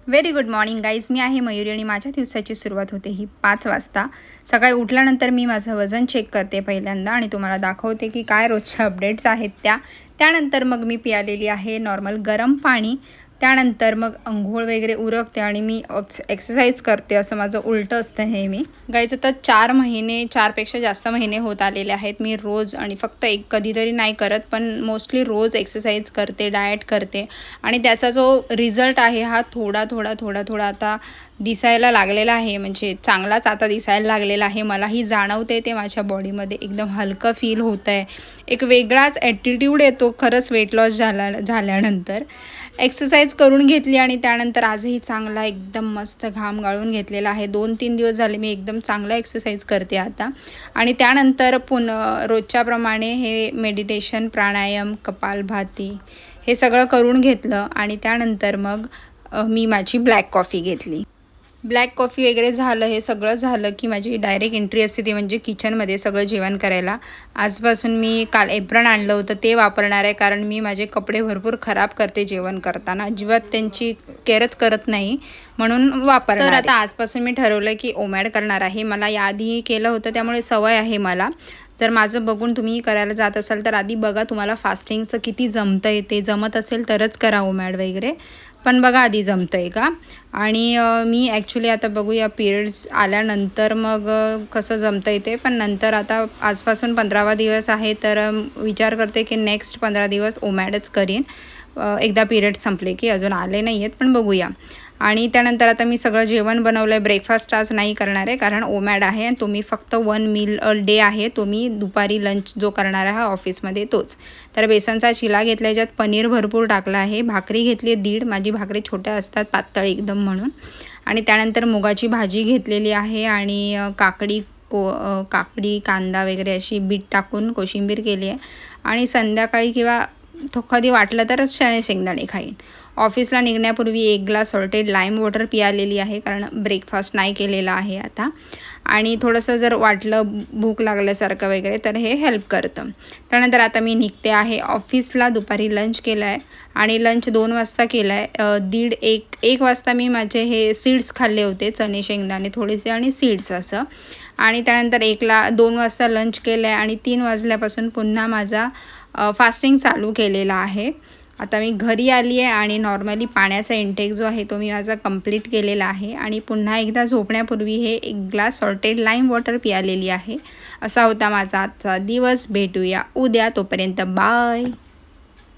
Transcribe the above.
Very good morning guys. मी आहे मयुरी आणि माझ्या दिवसाची सुरुवात होते ही 5 वाजता. सकाळी उठल्यानंतर मी माझं वजन चेक करते पहिल्यांदा आणि तुम्हाला दाखवते की काय रोजच्या अपडेट्स आहेत त्यानंतर मग मी पियालेली आहे नॉर्मल गरम पाणी. त्यानंतर मग अंघोळ वगैरे उरकते आणि मी एक्सरसाइज करते. असं माझं उलटं असतं नेहमी. गाईज आता 4पेक्षा जास्त महिने होत आलेले आहेत मी रोज आणि फक्त एक कधीतरी नाही करत, पण मोस्टली रोज एक्सरसाइज करते, डाएट करते आणि त्याचा जो रिझल्ट आहे हा थोडा आता दिसायला लागलेला आहे. म्हणजे चांगलाच आता दिसायला लागलेला आहे. मलाही जाणवते ते माझ्या बॉडीमध्ये एकदम हलकं फील होतं आहे. एक वेगळाच ॲटिट्यूड येतो खरंच वेट लॉस झाल्यानंतर. एक्सरसाइज करून घेतली आणि त्यानंतर आजही चांगला एकदम मस्त घाम गाळून घेतलेला आहे. 2-3 दिवस झाले मी एकदम चांगला एक्सरसाइज करते आता. आणि त्यानंतर पुन्हा रोजच्याप्रमाणे हे मेडिटेशन, प्राणायाम, कपालभाती हे सगळं करून घेतलं आणि त्यानंतर मग मी माझी ब्लॅक कॉफी घेतली. ब्लॅक कॉफी वगैरे झालं, हे सगळं झालं की माझी डायरेक्ट एंट्री असते ती म्हणजे किचनमध्ये सगळं जेवण करायला. आजपासून मी काल एप्रन आणलं होतं ते वापरणार आहे, कारण मी माझे कपडे भरपूर खराब करते जेवण करताना. अजिबात त्यांची केअरच करत नाही म्हणून वापरणार. तर आता आजपासून मी ठरवलं की ओमॅड करणार आहे. मला याआधी केलं होतं त्यामुळे सवय आहे मला. जर माझं बघून तुम्ही करायला जात असाल तर आधी बघा तुम्हाला फास्टिंगचं किती जमतं आहे. ते जमत असेल तरच करा ओमॅड वगैरे, पण बघा आधी जमतं आहे का. आणि मी ॲक्च्युली आता बघूया पिरियड्स आल्यानंतर मग कसं जमतं आहे ते. पण नंतर आता आजपासून 15वा दिवस आहे तर विचार करते की नेक्स्ट 15 दिवस ओमॅडच करीन. एकदा पिरियड संपले की. अजून आले नाही आहेत पण बघूया. आणि त्यानंतर आता मी सगळं जेवण बनवलं आहे. ब्रेकफास्ट आज नाही करणार आहे कारण ओमॅड आहे आणि तुम्ही फक्त 1 मील अ डे आहे. तुम्ही दुपारी लंच जो करणार आहे ऑफिसमध्ये तोच. तर बेसनचा चिला घेतला, याच्यात पनीर भरपूर टाकलं आहे. भाकरी घेतली आहे 1.5. माझी भाकरी छोट्या असतात पातळ एकदम म्हणून. आणि त्यानंतर मुगाची भाजी घेतलेली आहे आणि काकडी, कांदा वगैरे अशी बीट टाकून कोशिंबीर केली आहे. आणि संध्याकाळी किंवा कधी वाटलं तरच शेंगदाणे खाईन. ऑफिसला निघण्यापूर्वी 1 ग्लास सॉल्टेड लाईम वॉटर पियालेली आहे कारण ब्रेकफास्ट नाही केलेला आहे आता. आणि थोडंसं जर वाटलं भूक लागल्यासारखं वगैरे तर हे हेल्प करतं. त्यानंतर आता मी निघते आहे ऑफिसला. दुपारी लंच केलं आहे आणि लंच 2 वाजता केलं आहे. 1 वाजता मी माझे हे सीड्स खाल्ले होते, चणे शेंगदाणे थोडेसे आणि सीड्स असं. आणि त्यानंतर 2 वाजता लंच केलं आहे आणि 3 वाजल्यापासून पुन्हा माझा फास्टिंग चालू केलेला आहे. आता मी घरी आली आहे आणि नॉर्मली पाण्याचा इंटेक जो आहे तो मी माझा कंप्लीट केलेला आहे. आणि पुन्हा एकदा झोपण्यापूर्वी हे 1 ग्लास सॉल्टेड लाईम वॉटर पियालेली आहे. असा होता माझा आजचा दिवस. भेटूया उद्या, तोपर्यंत बाय.